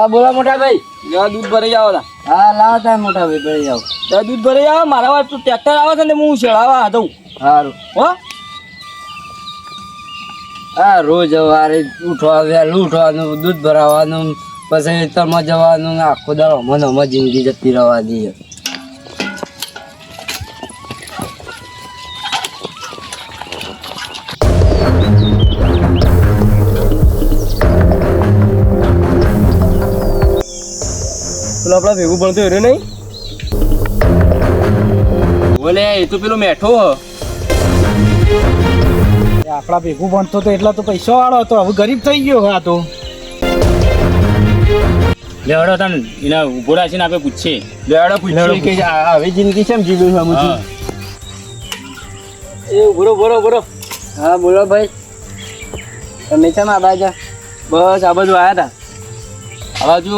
હા બોલો મોટા ભાઈ. જરા દૂધ ભરી આવો તા. હા લાવો તા મોટા ભાઈ ભરી જાઓ. જરા દૂધ ભરી આવો. મારા વાત ટ્રેક્ટર આવે છે ને હું શેળાવા દઉં. સારું. હો હા રોજ સવારે ઉઠવા વહેલું ઉઠવાનું, દૂધ ભરાવાનું, પછી ખેતરમાં જવાનું, આખો દાડો મને જિંદગી જતી રહેવા દઈએ. પેલો આપડા ભેગું ભણતો હેરે નહીં બોલે એ તો પેલો મેઠો આપડા ભેગું ભણતો તો એટલા તો પૈસા વાળો હતો, હવે ગરીબ થઈ ગયો આ તો. લેવડો તને એના ઉભો રાખીને આપણે પૂછીએ. લેવાડો પૂછીએ કે આવી જિંદગી કેમ જીવ્યું છે હા. એ બરો બરો. હા બોલો ભાઈ. તમે કેમ આ બાજુ? બસ આ બાજુ આયા હતા. આ બાજુ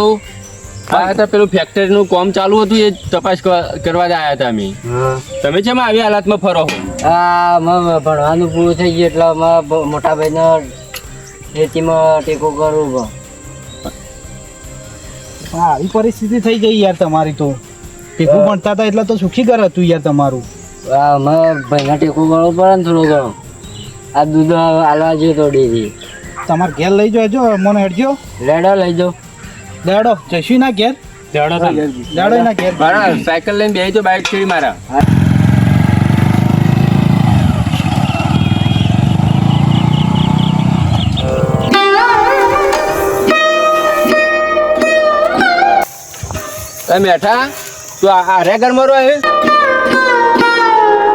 આયા હતા, પેલું ફેક્ટરીનું કામ ચાલુ હતું એ તપાસ કરવા જ આયા હતા અમે. તમે કેમ આવી હાલાતમાં ફરો છો? હા ભણવાનું પૂરું થઈ ગયું એટલે અમારા મોટા ભાઈને ખેતીમાં ટેકો કરવું પડે. હા આવી પરિસ્થિતિ થઈ ગઈ યાર તમારી તો. ભેગું ભણતા હતા એટલે તો સુખી ઘર હતું યાર તમારું. હા અમારા ભાઈને ટેકો કરવો પડે ને થોડો ઘણો. આ દૂધ હાલવા જોઈએ તો ડેરી. તમારે ઘેર લઈ જાઓ, મને હેડજો. લેડો લઈ જાઓ. લેડો જઈશું ના ઘેર. લેવડો તને લેડો ના ઘેર. મારા સાયકલ લઈને બેસી તો બાઇક છેડી મારા. તમે બેઠા તું આર્યા ઘરમાં રહો હે?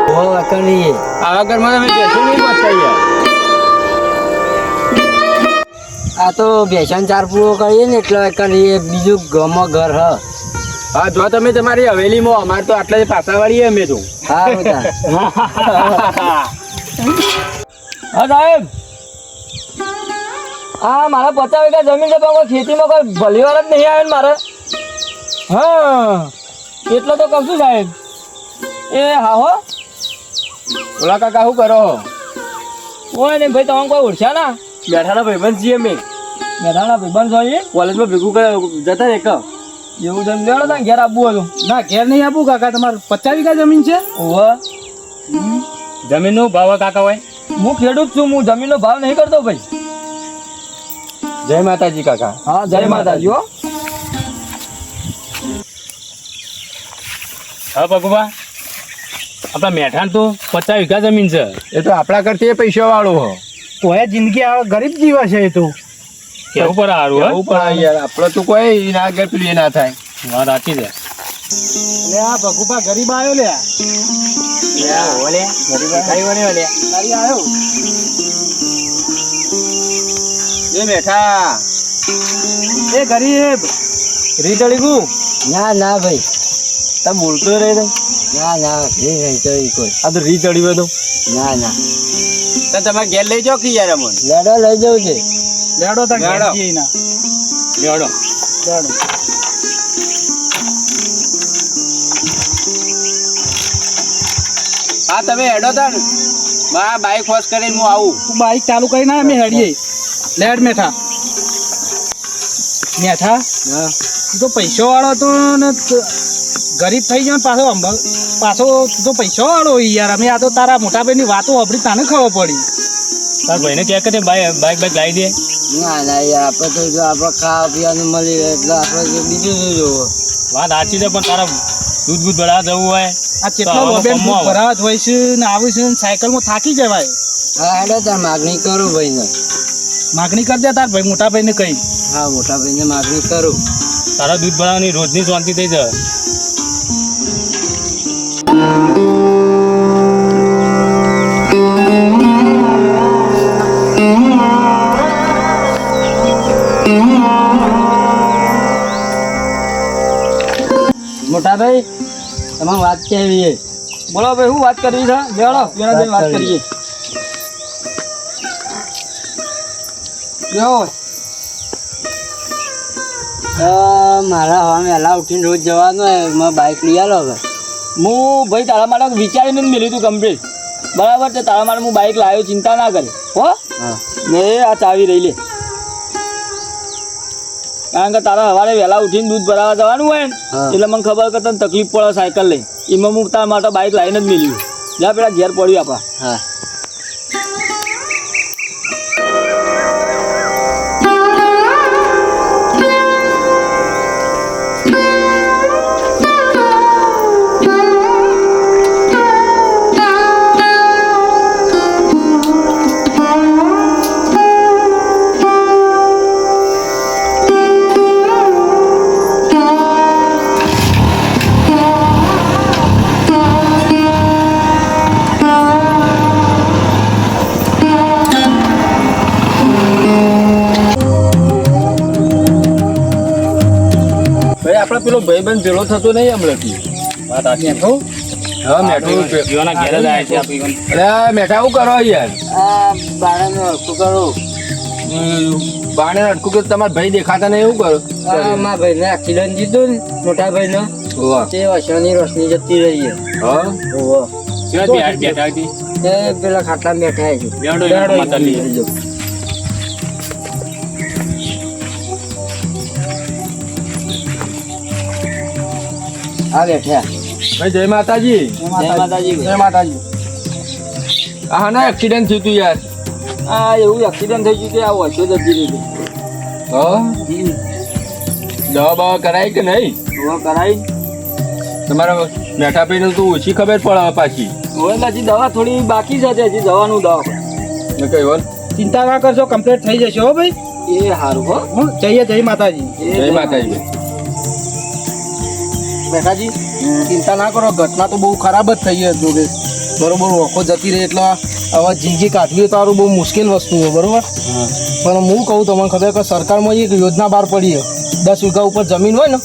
બહુ અકળીએ. આવા ઘરમાં તમે બેસો નહીં પહોંચતા યાર. આ તો બેસન ચાર પૂરો કરીએ ને એટલે કરીએ. બીજું ગામમાં ઘર હ. હા જો તમે તમારી હવેલીમાં, અમારે તો આટલા પાછા વાળીએ અમે તો. સારું તા. હા સાહેબ, હા મારા 50 વીઘા જમીન છે પણ કોઈ ખેતીમાં કોઈ ભલીવાર જ નહીં આવે ને મારે. હા એટલે તો કહું છું સાહેબ. એ હા હો ઓલા કાકા શું કરો? કોઈ નહીં ભાઈ, તમે કોઈ ઓળખ્યા ના? બેઠાના ભાઈબંધ છીએ અમે. બેઠાના ભાઈબંધ જોઈએ કોલેજમાં ભેગું જતા એક એવું છે. લેવડો તા ઘેર આપવું હતું. ના ઘેર નહીં આપું કાકા. તમારે 50 વીઘા જમીન છે? ઓહો જમીનનો ભાવ કાકા હોય. હું ખેડૂત છું, હું જમીનનો ભાવ નહીં કરતો ભાઈ. જય માતાજી કાકા. હા જય માતાજી હો. હા ભગવા, આપણા મેઠાણ તો 50 વીઘા જમીન છે. એ તો આપણા કરતી પૈસા વાળો હો. કોઈ જિંદગી આ ગરીબ જીવા છે એ તો. કેવું પર સારું એવું પણ યાર આપણે તો કોઈ ના આગળ પેલું એ ના થાય. વાત સાચી છે. લે આ ભગુભા ગરીબ આવ્યો લે. તારી આવ્યો. એ બેઠા એ ગરીબ રીતળી ગુ ના ના ભાઈ. તમે બોલતો રહે ને. ના ના નહીં ચડી કોઈ. આ તો રીતળી બધું. ના ના તો તમે ઘેર લઈ જાઓ કે યાર અમને. લેડો લઈ જવું છે. લેડો તા ઘેર લેડો. જઈએ ના. લેવડો. લેડો. હા તમે હેડો તા ને. મારા બાઈક વોશ કરીને હું આવું. તું બાઈક ચાલુ કરીને અમે હેડીએ. લેડ મેઠા. મેઠા હા તું તો પૈસો વાળો તો ને ગરીબ થઈ ગયો ને પાછો તું તો પૈસો વાળો હોય યાર. અમે આ તો તારા મોટા ભાઈની વાતો આપણી તને ખબર પડી. તાર ભાઈને ક્યાં કરે બાઈક લાવી દે. ના ના યાર આપણે તો જો આપણે ખાવા પીવાનું મળી રહે એટલે આપણે બીજું શું જોવો. વાત સાચી છે પણ તારા દૂધ બૂધ ભરાવા જવું હોય આ તો કેટલો આવા વબેન કામમાં આવે. ભરાવા જ હોય છે ને આવે છે ને સાયકલમાં થાકી જવાય. હા હેડો તાર માગણી કરું ભાઈને. માગણી કરી દે તાર ભાઈ મોટા ભાઈને કઈ. હા મોટા ભાઈને માગણી કરું. તારા દૂધ ભરાવાની રોજની શાંતિ થઈ જાય. મોટા ભાઈ તમારી વાત કેવી છે? બોલો ભાઈ શું વાત કરવી છે? લેવડો પેલા જઈને વાત કરીએ. બેહો. મારા હવે વહેલા ઉઠીને રોજ જવાનું હોય. મારે બાઇક લઈ આલો હવે. હું ભાઈ તારા માટે વિચારીને જ મેળ્યું તું કમ્પ્લીટ. બરાબર છે, તારા માટે હું બાઇક લાવ્યો, ચિંતા ના કરે હો. હા ને આ ચાવી રહી લે. કારણ કે તારા સવારે વહેલા ઉઠીને દૂધ ભરાવા જવાનું હોય ને હા. એટલે મને ખબર કે તને તકલીફ પડે સાયકલ લઈ એમાં હું તારા માટે બાઇક લાવીને જ મેલ્યું જ્યાં પેલા ઘેર પડ્યું આપણા હા ભાઈ આપણે પેલો ભાઈબંધ ભેળો થતો નહીં હમણાંથી વાત આખી એમ કહું હા મેઠું પીવાના ઘેર જ આવ્યા છે આ પીવાનું. અરે મેઠા શું કરો યાર આ બાળાનું હરખું કરો બાણે અટકું કે તમારા ભાઈ દેખાતા નહીં એવું કરો આ મારા ભાઈને એક્સિડન્ટ દીધું ને મોટા ભાઈનો હોવા તે વસવાની રોશની જતી રહી છે હા ઓહો કેવા બેઠા હતી તે પેલા ખાટલા બેઠા છે બેઠો માતા લઈ આ બેઠા ભાઈ જય માતાજી જય માતાજી જય માતાજી હા ના એક્સિડન્ટ થયું તું યાર આ એવું એક્સિડન્ટ થઈ ગયું કે આ વર્ષો જતી રહી હા દવા બવા કરાય કે નહીં ઓહો કરાઈ તમારા મેઠા ભાઈને તો ઓછી ખબર પડે પાછી હવે હજી દવા થોડી બાકી છે હજી જવાનું દવા મેં કહ્યું ચિંતા ના કરશો કમ્પ્લીટ થઈ જશે હો ભાઈ એ સારું હો હું જઈએ જય માતાજી જય માતાજી મેઠાજી ચિંતા ના કરો ઘટના તો બહુ ખરાબ જ થઈ છે જોડે બરોબર ઓખો જતી રહી એટલે હવે જિંદગી કાઢવી તો તારું બહુ મુશ્કેલ વસ્તુ છે બરોબર પણ હું કહું તમને ખબર કે સરકારમાં એક યોજના બહાર પડી છે 10 વીઘા ઉપર જમીન હોય ને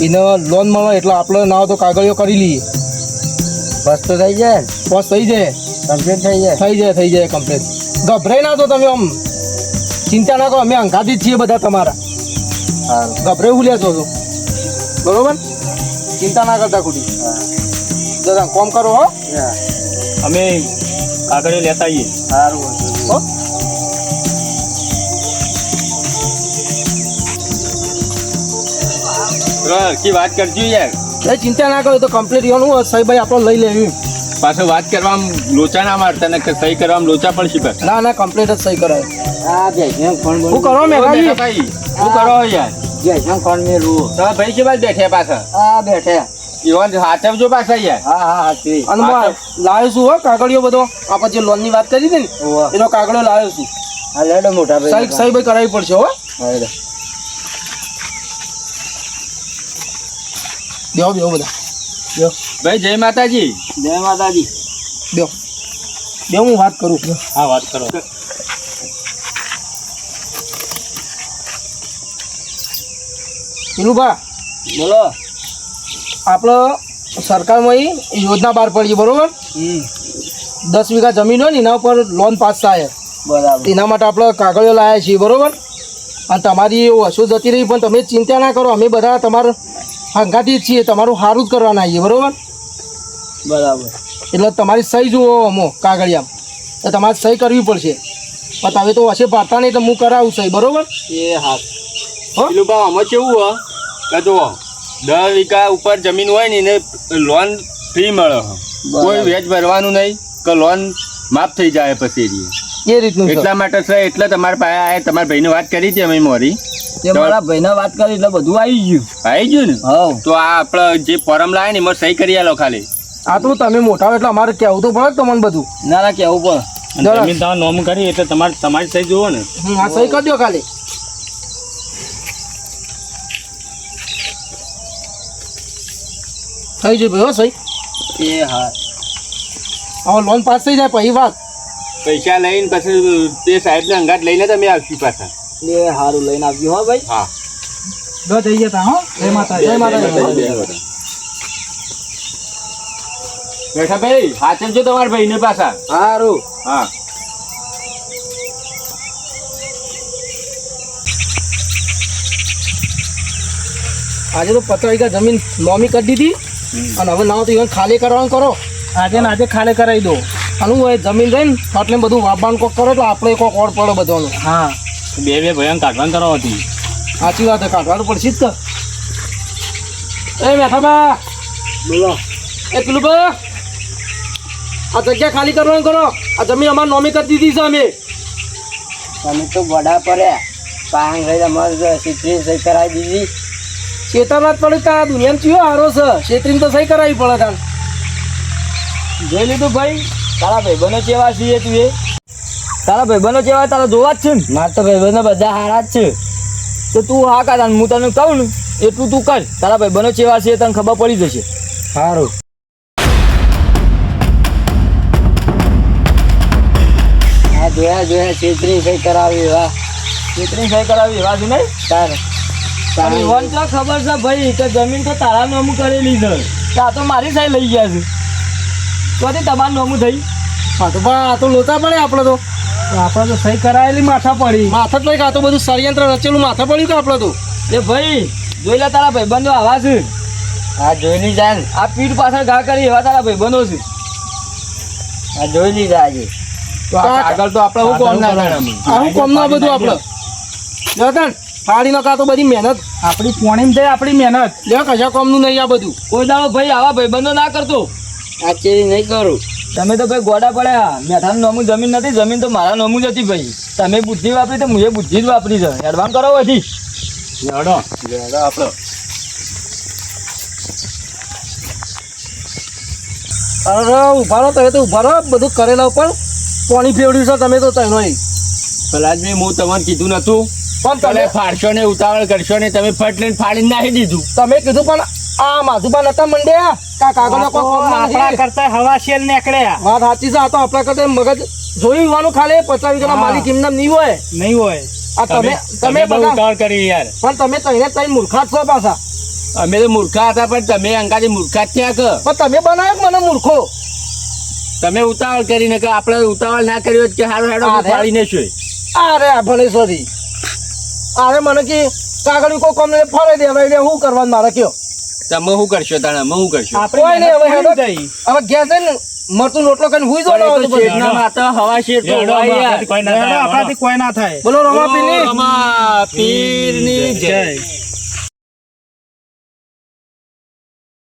એને લોન મળે એટલે આપણે ના હોય તો કાગળિયો કરી લઈએ બસ તો થઈ જાય ને બસ થઈ જાય કમ્પ્લીટ થઈ જાય કમ્પ્લીટ ગભરાઈ ના તો તમે આમ ચિંતા ના કરો અમે અંગાથી જ છીએ બધા તમારા સારું ગભરાઈ હું લેતો છો બરોબર ચિંતા ના કરતા ખોટી દાદા કોમ કરો હો અમે કાગળિયો લેતા આવીએ સારું હો હરખી વાત કરજો યાર એ ચિંતા ના કરો તો કમ્પ્લીટ યોનું સહીભાઈ આપણે લઈ લેવી પાછો વાત કરવામાં લોચા ના મારતા ને સહી કરવામાં લોચા પડશે પાછા. ના ના કમ્પ્લીટ જ સહી કરાય આ ભેજનો ફોન શું કરો મેઘાજી ભાઈ શું કરો યાર ભેજનો ફોન મેળવું તમારા ભાઈ કે બાદ બેઠ્યા પાછા આ બેઠા ઈવન સાચવજો પાછા યાર હા હા હાચવી અને લાવ્યો છું હો કાગળિયો બધો આપણે જે લોનની વાત કરી હતી ને ઓહો એનો કાગળિયો લાવ્યો છું આ લેડો મોટા સહી ભાઈ સહીભાઈ કરાવી પડશે હો હાલો. બેહો બેહો બધા બેહો ભાઈ જય માતાજી જય માતાજી બેહો બેહો હું વાત કરું હા વાત કરો પેલું બા બોલો આપણે સરકારમાં યોજના બહાર પડી બરોબર 10 વીઘા જમીન હોય ને એના ઉપર લોન પાસ થાય બરાબર એના માટે આપણે કાગળિયો લાવ્યા છીએ બરોબર અને તમારી વસ્તુ જતી રહી પણ તમે ચિંતા ના કરો અમે બધા તમારા હંગાથી જ છીએ તમારું સારું જ કરવાના આવીએ બરોબર બરાબર એટલે તમારી સહી જુઓ અમો કાગળિયામાં તો તમારે સહી કરવી પડશે પણ તમે તો હશે પાડતા નહીં તો હું કરાવું સહી બરોબર એ હા પેલું બા આમાં કેવું હોય કે જો 10 વીઘા ઉપર જમીન હોય ને એને લોન ફ્રી મળે કોઈ વ્યાજ ભરવાનું નહીં કે લોન માફ થઈ જાય પછી એની. એ રીતનું છે. એટલા માટે છે એટલે તમારા પાસે આયા તમારા ભાઈને વાત કરી હતી અમે મોરી તે મારા ભાઈને વાત કરી એટલે બધું આવી ગયું આવી ગયું ને હવ તો આ આપણે જે ફોરમ લાવે ને એમાં સહી કરી આલો ખાલી આટલું તમે મોટા હોય એટલે અમારે કહેવું તો પડે તમને બધું ના ના કેવું પણ અને જમીન તમે નોમ કરી એટલે તમારી સહી જુઓ ને આ સહી કરી દો ખાલી થઈ જાય ભાઈ હો સહી એ હા હવે લોન પાસ થઈ જાય પછી વાત પૈસા લઈને પછી તે સાહેબને અંગાત લઈને તમે આવશું પાછા એ સારું લઈને આવ્યું હો ભાઈ હા દો જઈ જતા હો જય માતા જય માતા બેઠા ભાઈ સાચવજો તમારા ભાઈને પાછા સારું હા આજે તો 50 વીઘા જમીન નોમી કરી દીધી અને હવે ના તો even ખાલી કરવાનું કરો આજે ને આજે ખાલી કરાવી દો અને હું એ જમીન રહીને એટલે બધું વાપવાનું કોક કરો એટલે આપણે કોક ઓર પડે બધાનું હા બે ભયંકર કાઢવાનું કરો હતી સાચી વાત છે, કાઢવાનું પડશે જ તો. એ મેઠાબા બોલો. એ પેલું બા આ જગ્યા ખાલી કરવાનું કરો. આ જમીન અમારે નોમી કરી દીધી છે અમે. તમે તો ગોડા પડ્યા પાંગ લઈ અમારે સીટરી સહી કરાવી દીધી. શેતામાં જ પડે ત્યાં દુનિયામાં ચિયો હારો છે. શેતરીને તો સહી કરાવી પડે તાન. જોઈ લીધું ભાઈ, તારા ભાઈબંધો ચેવા છીએ તું એ? તારા ભાઈબંધો ચેવા તારા જોવા જ છે ને? મારે તો ભાઈબંધો બધા હારા જ છે. તો તું હા કાઢ, હું તને કહું ને એટલું તું કર. તારા ભાઈબંધો ચેવા છે તને ખબર પડી જશે. સારું. હા જોયા સીટરી સહી કરાવી. વાહ ચેતરી સહી કરાવી એવા છે નહીં? તારે પણ ઈવન તો ખબર છે ભાઈ કે જમીન તો તારા નોમું કરેલી છે. આ તો મારી સહી લઈ ગયા છે. તો તમારું નોમું થઈ. હા તો બા આ તો લોચા પડે આપણે તો. આપણે તો સહી કરાયેલી માથા પડી. માથા જ લઈ આ તો બધું ષડયંત્ર રચેલું માથા પડ્યું કે આપણે તો. એ ભાઈ જોઈ લે, તારા ભાઈબંધો આવા છે. આ જોઈ લીધા ને. આ પીઠ પાછળ ઘા કરી એવા તારા ભાઈબંધો છે. આ જોઈ લીધા આજે. તો આગળ તો આપણે શું કોમ ના થાય? આ હું કોમનું આ બધું આપણે જતન ફાડી નકા તો બધી મહેનત આપણી પોણીમ જાય આપણી મહેનત. લે કશા કોમનું નહીં આ બધું. કોઈ દાડો ભાઈ આવા ભાઈબંધો ના કરતો. આ ચેરી નહીં કરું. તમે તો ભાઈ ગોડા પડ્યા. મેઠાનું નોમું જમીન નથી, જમીન તો મારા નોમું જ હતી ભાઈ. તમે બુદ્ધિ વાપરી તો મુએ બુદ્ધિ જ વાપરી છે. એડવાન્સ કરો હજી. લેડો આપણે અરે ઉભા રહો તમે તો ઉભા રહો. બધું કરેલા ઉપર પાણી ફેવડ્યું છે તમે તો તનો પલાદભાઈ હું તમને કીધું નતું પણ તમે તમે ફાડશો ને ઉતાવળ કરશો ને તમે ફટ લઈને ફાડીને નાખી દીધું. તમે કીધું પણ આ માધુબા નતા મંડ્યા કા કાગળનો કોઈ કોમમાં નહીં. કરતા હવા શેલ નીકળ્યા વાત સાચી છે. આ તો આપણા કરતા મગજ જોઈ હોવાનું ખાલી 50 વીઘાના માલિક એમના નહીં હોય. નહીં હોય. આ તમે બહુ બધા ઉતાવળ કરી યાર. પણ તમે તઈને તઈ મૂર્ખા જ છો પાછા. અમે તો મૂર્ખા હતા પણ તમે અંગાથી મૂર્ખા જ થયા કે પણ તમે બનાવ્યો કે મને મૂર્ખો. તમે ઉતાવળ કરીને કે આપણે ઉતાવળ ના કર્યો કે હારો હાડો અરે. ફાડીને શું અરે આ ભણેશ્વરી અરે મને કે કાગળ કોઈ કોમ ને ફરે દે. હવે શું કરવાનું મારે કયો? તમે શું કરશો તાણે અમે શું કરશું? કોઈ નહીં. હવે હેડો હવે ઘેર જઈને મરતું રોટલો કરીને હુઈ પણ એ જવાનો તો હતું બધું. શેઠના માથા હવા શેઠ તો હોય યાર. બોલો રમાપીની. રમા પીરની જય.